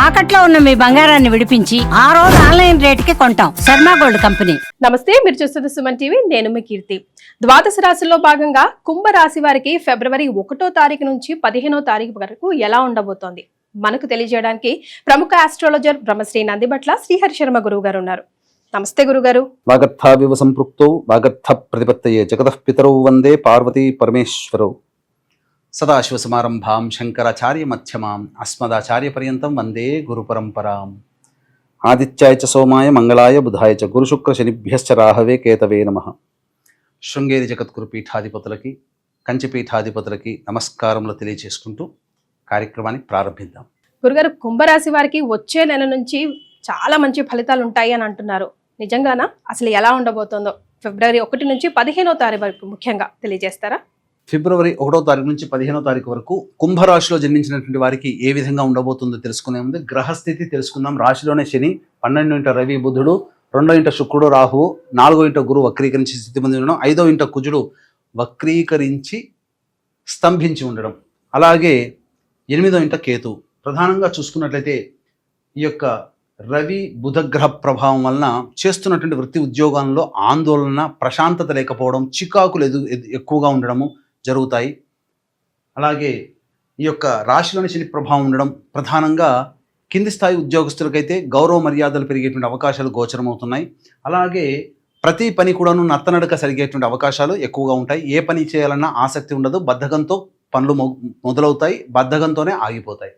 తాకట్లో ఉన్న మీ బంగారాన్ని విడిపించి ఆ రోజు ఆన్లైన్ రేటుకి కొంటాం. Sharma gold company. నమస్తే, మీరు చూస్తున్న సుమన్ టీవీ. నేను మీ కీర్తి. ద్వాదశ రాశుల్లో భాగంగా కుంభ రాశి వారికి ఫిబ్రవరి 1వ తారీఖు నుంచి 15వ తారీఖు వరకు ఎలా ఉండబోతోంది మనకు తెలియజేయడానికి ప్రముఖ ఆస్ట్రాలజర్ బ్రహ్మశ్రీ నందిబట్ల శ్రీహరి శర్మ గురువు గారు ఉన్నారు. నమస్తే గురుగారు. వాగర్థావివ సంపృక్తౌ వాగర్థ ప్రతిపత్తయే జగతః పితరౌ వందే పార్వతీ పరమేశ్వరౌ. సదాశివసమారంభాం శంకరాచార్య మధ్యమాం అస్మదాచార్య పర్యంతం వందే గురు పరంపరాం. ఆదిత్యాయ చ సోమాయ మంగళాయ బుధాయ చ గురుశుక్ర శనిభ్యశ్చ రాహవే కేతవే నమః. శృంగేరి జగద్గురు పీఠాధిపతులకి, కంచి పీఠాధిపతులకి నమస్కారములు తెలియజేసుకుంటూ కార్యక్రమాన్ని ప్రారంభిద్దాం. గురుగారు, కుంభరాశి వారికి వచ్చే నెల నుంచి చాలా మంచి ఫలితాలు ఉంటాయి అని అంటున్నారు. నిజంగానా? అసలు ఎలా ఉండబోతోందో ఫిబ్రవరి 1 నుంచి 15వ తారీఖు వరకు ముఖ్యంగా తెలియజేస్తారా? ఫిబ్రవరి 1వ తారీఖు నుంచి 15వ తారీఖు వరకు కుంభరాశిలో జన్మించినటువంటి వారికి ఏ విధంగా ఉండబోతుందో తెలుసుకునే ముందు గ్రహస్థితి తెలుసుకుందాం. రాశిలోనే శని, 12వ ఇంట రవి బుధుడు, 2వ ఇంట శుక్రుడు రాహువు, 4వ ఇంట గురువు వక్రీకరించి స్థితి పొంది ఉండడం, 5వ ఇంట కుజుడు వక్రీకరించి స్తంభించి ఉండడం, అలాగే 8వ ఇంట కేతు. ప్రధానంగా చూసుకున్నట్లయితే ఈ యొక్క రవి బుధగ్రహ ప్రభావం వలన చేస్తున్నటువంటి వృత్తి ఉద్యోగాల్లో ఆందోళన, ప్రశాంతత లేకపోవడం, చికాకులు ఎక్కువగా ఉండడము జరుగుతాయి. అలాగే ఈ యొక్క రాశిలోని శని ప్రభావం ఉండడం ప్రధానంగా కింది స్థాయి ఉద్యోగస్తులకైతే గౌరవ మర్యాదలు పెరిగేటువంటి అవకాశాలు గోచరమవుతున్నాయి. అలాగే ప్రతి పని కూడాను నత్తనడక సరిగేటువంటి అవకాశాలు ఎక్కువగా ఉంటాయి. ఏ పని చేయాలన్నా ఆసక్తి ఉండదు, బద్ధకంతో పనులు మొదలవుతాయి, బద్ధకంతోనే ఆగిపోతాయి.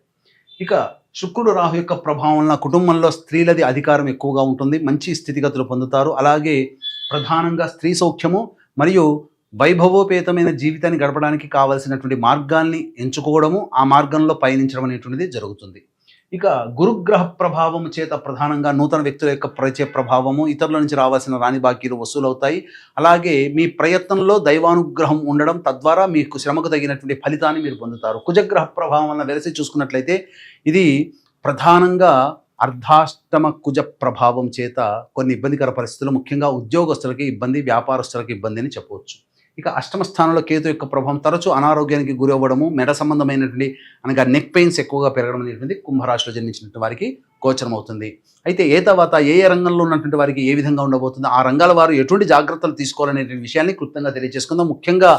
ఇక శుక్రుడు రాహు యొక్క ప్రభావం వలన కుటుంబంలో స్త్రీలది అధికారం ఎక్కువగా ఉంటుంది, మంచి స్థితిగతులు పొందుతారు. అలాగే ప్రధానంగా స్త్రీ సౌఖ్యము మరియు వైభవోపేతమైన జీవితాన్ని గడపడానికి కావలసినటువంటి మార్గాల్ని ఎంచుకోవడము, ఆ మార్గంలో పయనించడం అనేటువంటిది జరుగుతుంది. ఇక గురుగ్రహ ప్రభావం చేత ప్రధానంగా నూతన వ్యక్తుల యొక్క పరిచయ ప్రభావము, ఇతరుల నుంచి రావాల్సిన రాని బాకీలు వసూలవుతాయి. అలాగే మీ ప్రయత్నంలో దైవానుగ్రహం ఉండడం, తద్వారా మీకు శ్రమకు తగినటువంటి ఫలితాన్ని మీరు పొందుతారు. కుజగ్రహ ప్రభావం వలన వెరసి చూసుకున్నట్లయితే ఇది ప్రధానంగా అర్ధాష్టమ కుజ ప్రభావం చేత కొన్ని ఇబ్బందికర పరిస్థితులు, ముఖ్యంగా ఉద్యోగస్తులకి ఇబ్బంది, వ్యాపారస్తులకి ఇబ్బంది అని చెప్పవచ్చు. ఇక అష్టమ స్థానంలో కేతు యొక్క ప్రభావం తరచూ అనారోగ్యానికి గురి అవ్వడము, మెడ సంబంధమైనటువంటి అనగా నెక్ పెయిన్స్ ఎక్కువగా పెరగడం అనేటువంటి కుంభరాశిలో జన్మించినటువంటి వారికి గోచరం అవుతుంది. అయితే తర్వాత ఏ రంగంలో ఉన్నటువంటి వారికి ఏ విధంగా ఉండబోతుందో, ఆ రంగాల వారు ఎటువంటి జాగ్రత్తలు తీసుకోవాలనేటువంటి విషయాన్ని క్లుప్తంగా తెలియజేసుకుందాం. ముఖ్యంగా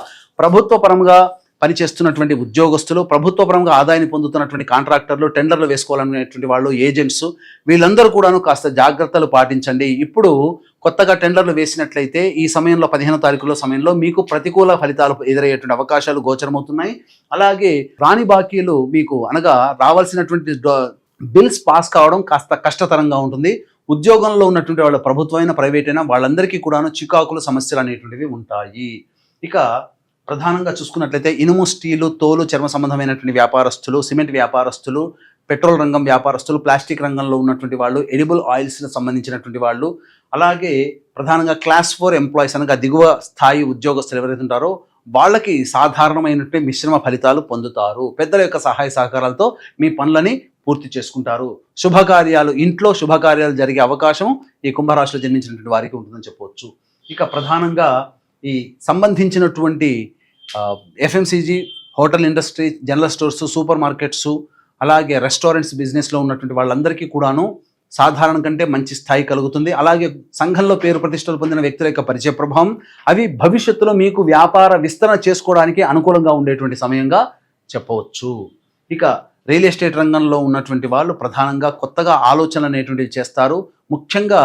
ప్రభుత్వ పరంగా పనిచేస్తున్నటువంటి ఉద్యోగస్తులు, ప్రభుత్వ పరంగా ఆదాయాన్ని పొందుతున్నటువంటి కాంట్రాక్టర్లు, టెండర్లు వేసుకోవాలనేటువంటి వాళ్ళు, ఏజెంట్స్, వీళ్ళందరూ కూడాను కాస్త జాగ్రత్తలు పాటించండి. ఇప్పుడు కొత్తగా టెండర్లు వేసినట్లయితే ఈ సమయంలో 15వ తారీఖులో సమయంలో మీకు ప్రతికూల ఫలితాలు ఎదురయ్యేటువంటి అవకాశాలు గోచరమవుతున్నాయి. అలాగే రాని బాకీలు మీకు అనగా రావాల్సినటువంటి బిల్స్ పాస్ కావడం కాస్త కష్టతరంగా ఉంటుంది. ఉద్యోగంలో ఉన్నటువంటి వాళ్ళ ప్రభుత్వమైన ప్రైవేట్ అయినా వాళ్ళందరికీ కూడాను చికాకులు, సమస్యలు అనేటువంటివి ఉంటాయి. ఇక ప్రధానంగా చూసుకున్నట్లయితే ఇనుము, స్టీలు, తోలు, చర్మ సంబంధమైనటువంటి వ్యాపారస్తులు, సిమెంట్ వ్యాపారస్తులు, పెట్రోల్ రంగం వ్యాపారస్తులు, ప్లాస్టిక్ రంగంలో ఉన్నటువంటి వాళ్ళు, ఎడిబుల్ ఆయిల్స్కి సంబంధించినటువంటి వాళ్ళు, అలాగే ప్రధానంగా క్లాస్ 4 ఎంప్లాయీస్ అనగా దిగువ స్థాయి ఉద్యోగస్తులు ఎవరైతే ఉంటారో వాళ్ళకి సాధారణమైనటువంటి మిశ్రమ ఫలితాలు పొందుతారు. పెద్దల యొక్క సహాయ సహకారాలతో మీ పనులని పూర్తి చేసుకుంటారు. శుభకార్యాలు, ఇంట్లో శుభకార్యాలు జరిగే అవకాశం ఈ కుంభరాశిలో జన్మించినటువంటి వారికి ఉంటుందని చెప్పవచ్చు. ఇక ప్రధానంగా ఈ సంబంధించినటువంటి FMCG, hotel industry, general stores, super markets, అలాగే రెస్టారెంట్స్ బిజినెస్లో ఉన్నటువంటి వాళ్ళందరికీ కూడాను సాధారణ కంటే మంచి స్థాయి కలుగుతుంది. అలాగే సంఘంలో పేరు ప్రతిష్టలు పొందిన వ్యక్తుల యొక్క పరిచయ ప్రభావం అవి భవిష్యత్తులో మీకు వ్యాపార విస్తరణ చేసుకోవడానికి అనుకూలంగా ఉండేటువంటి సమయంగా చెప్పవచ్చు. ఇక రియల్ ఎస్టేట్ రంగంలో ఉన్నటువంటి వాళ్ళు ప్రధానంగా కొత్తగా ఆలోచనలు అనేటువంటివి చేస్తారు. ముఖ్యంగా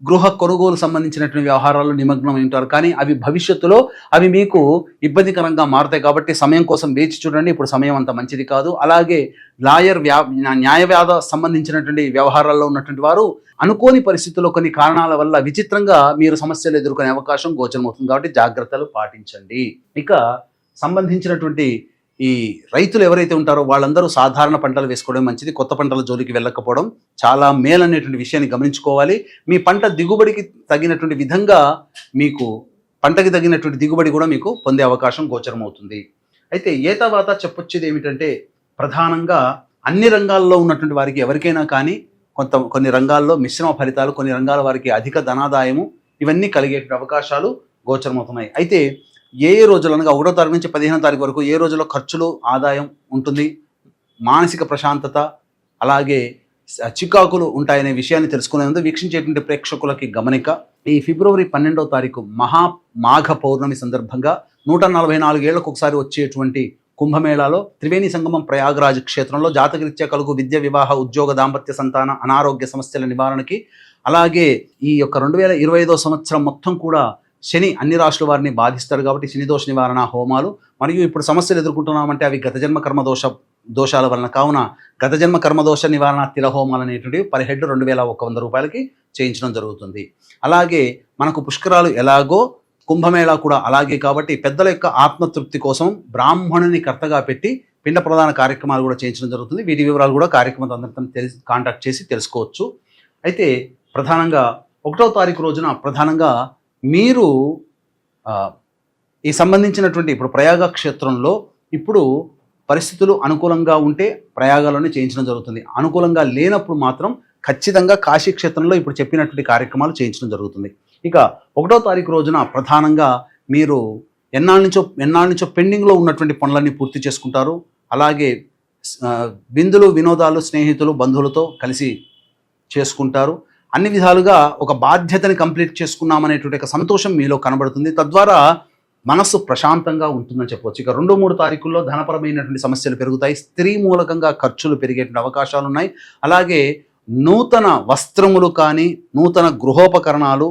గృహ కొనుగోలు సంబంధించినటువంటి వ్యవహారాల్లో నిమగ్నం ఉంటారు. కానీ అవి భవిష్యత్తులో అవి మీకు ఇబ్బందికరంగా మారుతాయి కాబట్టి సమయం కోసం వేచి చూడండి. ఇప్పుడు సమయం అంత మంచిది కాదు. అలాగే లాయర్, న్యాయవాద సంబంధించినటువంటి వ్యవహారాల్లో ఉన్నటువంటి వారు అనుకోని పరిస్థితుల్లో కొన్ని కారణాల వల్ల విచిత్రంగా మీరు సమస్యలు ఎదుర్కొనే అవకాశం గోచరమవుతుంది కాబట్టి జాగ్రత్తలు పాటించండి. ఇక సంబంధించినటువంటి ఈ రైతులు ఎవరైతే ఉంటారో వాళ్ళందరూ సాధారణ పంటలు వేసుకోవడం మంచిది. కొత్త పంటల జోలికి వెళ్ళకపోవడం చాలా మేలనేటువంటి విషయాన్ని గమనించుకోవాలి. మీ పంట దిగుబడికి తగినటువంటి విధంగా మీకు పంటకి తగినటువంటి దిగుబడి కూడా మీకు పొందే అవకాశం గోచరం అవుతుంది. అయితే తర్వాత చెప్పొచ్చేది ఏమిటంటే ప్రధానంగా అన్ని రంగాల్లో ఉన్నటువంటి వారికి ఎవరికైనా కానీ కొన్ని రంగాల్లో మిశ్రమ ఫలితాలు, కొన్ని రంగాల వారికి అధిక ధనాదాయము, ఇవన్నీ కలిగే అవకాశాలు గోచరమవుతున్నాయి. అయితే ఏ రోజులు అనగా 1వ తారీఖు నుంచి 15వ తారీఖు వరకు ఏ రోజుల్లో ఖర్చులు, ఆదాయం ఉంటుంది, మానసిక ప్రశాంతత, అలాగే చికాకులు ఉంటాయనే విషయాన్ని తెలుసుకునే ముందు వీక్షించేటువంటి ప్రేక్షకులకి గమనిక. ఈ ఫిబ్రవరి 12వ తారీఖు మాఘ పౌర్ణమి సందర్భంగా 144 ఏళ్లకు ఒకసారి వచ్చేటువంటి కుంభమేళాలో త్రివేణి సంగమం ప్రయాగరాజ్ క్షేత్రంలో జాతకరీత్యా కలుగు విద్య, వివాహ, ఉద్యోగ, దాంపత్య, సంతాన, అనారోగ్య సమస్యల నివారణకి, అలాగే ఈ యొక్క 2025వ సంవత్సరం మొత్తం కూడా శని అన్ని రాశుల వారిని బాధిస్తారు కాబట్టి శని దోష నివారణ హోమాలు, మరియు ఇప్పుడు సమస్యలు ఎదుర్కొంటున్నామంటే అవి గత జన్మ కర్మ దోషాల వలన, కావున గత జన్మ కర్మదోష నివారణ తిల హోమాలు అనేటువంటివి పర్ హెడ్ 2100 రూపాయలకి చేయించడం జరుగుతుంది. అలాగే మనకు పుష్కరాలు ఎలాగో కుంభమేళా కూడా అలాగే కాబట్టి పెద్దల యొక్క ఆత్మతృప్తి కోసం బ్రాహ్మణుని కర్తగా పెట్టి పిండ ప్రధాన కార్యక్రమాలు కూడా చేయించడం జరుగుతుంది. వీటి వివరాలు కూడా కార్యక్రమం అందరితో కాంటాక్ట్ చేసి తెలుసుకోవచ్చు. అయితే ప్రధానంగా 1వ తారీఖు రోజున ప్రధానంగా మీరు ఈ సంబంధించినటువంటి ఇప్పుడు ప్రయాగ క్షేత్రంలో ఇప్పుడు పరిస్థితులు అనుకూలంగా ఉంటే ప్రయాగాలను చేయించడం జరుగుతుంది. అనుకూలంగా లేనప్పుడు మాత్రం ఖచ్చితంగా కాశీ క్షేత్రంలో ఇప్పుడు చెప్పినటువంటి కార్యక్రమాలు చేయించడం జరుగుతుంది. ఇక 1వ తారీఖు రోజున ప్రధానంగా మీరు ఎన్నాళ్ళ నుంచో పెండింగ్లో ఉన్నటువంటి పనులన్నీ పూర్తి చేసుకుంటారు. అలాగే విందులు, వినోదాలు స్నేహితులు, బంధువులతో కలిసి చేసుకుంటారు. అన్ని విధాలుగా ఒక బాధ్యతని కంప్లీట్ చేసుకున్నామనేటువంటి ఒక సంతోషం మీలో కనబడుతుంది. తద్వారా మనస్సు ప్రశాంతంగా ఉంటుందని చెప్పవచ్చు. ఇక 2, 3 తారీఖుల్లో ధనపరమైనటువంటి సమస్యలు పెరుగుతాయి. స్త్రీ మూలకంగా ఖర్చులు పెరిగేటువంటి అవకాశాలు ఉన్నాయి. అలాగే నూతన వస్త్రములు కానీ, నూతన గృహోపకరణాలు,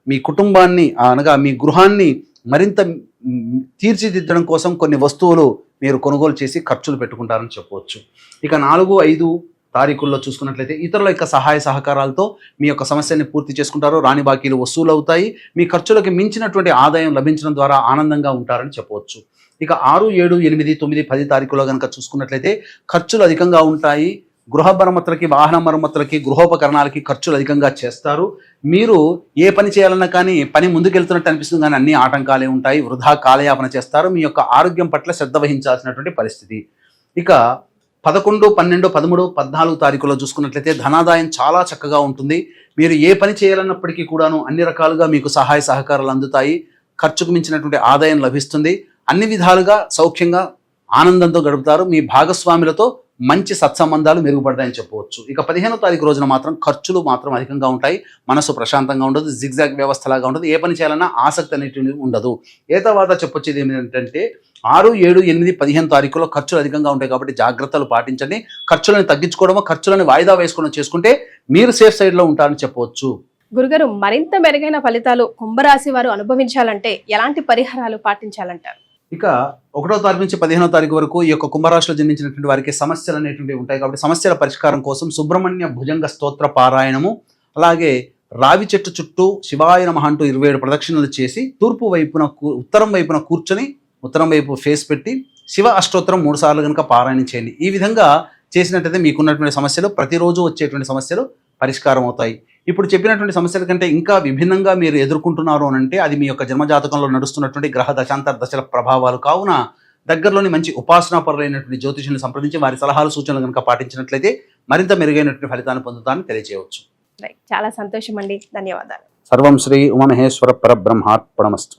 మీ కుటుంబాన్ని అనగా మీ గృహాన్ని మరింత తీర్చిదిద్దడం కోసం కొన్ని వస్తువులు మీరు కొనుగోలు చేసి ఖర్చులు పెట్టుకుంటారని చెప్పవచ్చు. ఇక 4, 5 తారీఖుల్లో చూసుకున్నట్లయితే ఇతరుల యొక్క సహాయ సహకారాలతో మీ యొక్క సమస్యని పూర్తి చేసుకుంటారు. రాని బాకీలు వసూలు అవుతాయి. మీ ఖర్చులకు మించినటువంటి ఆదాయం లభించడం ద్వారా ఆనందంగా ఉంటారని చెప్పవచ్చు. ఇక 6, 7, 8, 9, 10 తారీఖులో కనుక చూసుకున్నట్లయితే ఖర్చులు అధికంగా ఉంటాయి. గృహ మరమ్మతులకి, వాహన మరమ్మతులకి, గృహోపకరణాలకి ఖర్చులు అధికంగా చేస్తారు. మీరు ఏ పని చేయాలన్నా కానీ పని ముందుకెళ్తున్నట్టు అనిపిస్తుంది, కానీ అన్ని ఆటంకాలే ఉంటాయి. వృధా కాలయాపన చేస్తారు. మీ యొక్క ఆరోగ్యం పట్ల శ్రద్ధ వహించాల్సినటువంటి పరిస్థితి. ఇక 11, 12, 13, 14 తారీఖులో చూసుకున్నట్లయితే ధనాదాయం చాలా చక్కగా ఉంటుంది. మీరు ఏ పని చేయాలన్నప్పటికీ కూడాను అన్ని రకాలుగా మీకు సహాయ సహకారాలు అందుతాయి. ఖర్చుకు మించినటువంటి ఆదాయం లభిస్తుంది. అన్ని విధాలుగా సౌఖ్యంగా ఆనందంతో గడుపుతారు. మీ భాగస్వాములతో మంచి సత్సంబంధాలు మెరుగుపడతాయని చెప్పవచ్చు. ఇక 15వ తారీఖు రోజున మాత్రం ఖర్చులు మాత్రం అధికంగా ఉంటాయి. మనసు ప్రశాంతంగా ఉండదు. జిగ్జాగ్ వ్యవస్థలాగా ఉండదు. ఏ పని చేయాలన్నా ఆసక్తి అనేది ఉండదు. ఏ తర్వాత చెప్పొచ్చేది ఏమిటంటే 6, 7, 8, 15 తారీఖులో ఖర్చులు అధికంగా ఉంటాయి కాబట్టి జాగ్రత్తలు పాటించండి. ఖర్చులను తగ్గించుకోవడమో, ఖర్చులను వాయిదా వేసుకోవడం చేసుకుంటే మీరు సేఫ్ సైడ్లో ఉంటారని చెప్పవచ్చు. గురుగారు, మరింత మెరుగైన ఫలితాలు కుంభరాశి వారు అనుభవించాలంటే ఎలాంటి పరిహారాలు పాటించాలంటారు? ఇక 1వ తారీఖు నుంచి 15వ తారీఖు వరకు ఈ యొక్క కుంభరాశిలో జన్మించినటువంటి వారికి సమస్యలు అనేటువంటివి ఉంటాయి కాబట్టి సమస్యల పరిష్కారం కోసం సుబ్రహ్మణ్య భుజంగ స్తోత్ర పారాయణము, అలాగే రావి చెట్టు చుట్టూ శివాయ నమః అంటూ 27 ప్రదక్షిణలు చేసి ఉత్తరం వైపున కూర్చొని ఉత్తరం వైపు ఫేస్ పెట్టి శివ అష్టోత్తరం 3 సార్లు కనుక పారాయణం చేయండి. ఈ విధంగా చేసినట్టయితే మీకున్నటువంటి సమస్యలు, ప్రతిరోజు వచ్చేటువంటి సమస్యలు పరిష్కారం అవుతాయి. ఇప్పుడు చెప్పినటువంటి సమస్యల కంటే ఇంకా విభిన్నంగా మీరు ఎదుర్కొంటున్నారు అని అంటే అది మీ యొక్క జన్మజాతకంలో నడుస్తున్నటువంటి గ్రహ దశాంతర దశల ప్రభావాలు. కావున దగ్గరలోని మంచి ఉపాసనాపరులైనటువంటి జ్యోతిషులను సంప్రదించి వారి సలహాలు, సూచనలు కనుక పాటించినట్లయితే మరింత మెరుగైనటువంటి ఫలితాన్ని పొందుతారని తెలియజేయవచ్చు. చాలా సంతోషం అండి. ధన్యవాదాలు. సర్వం శ్రీ ఉమామహేశ్వర పరబ్రహ్మార్పణమస్తు.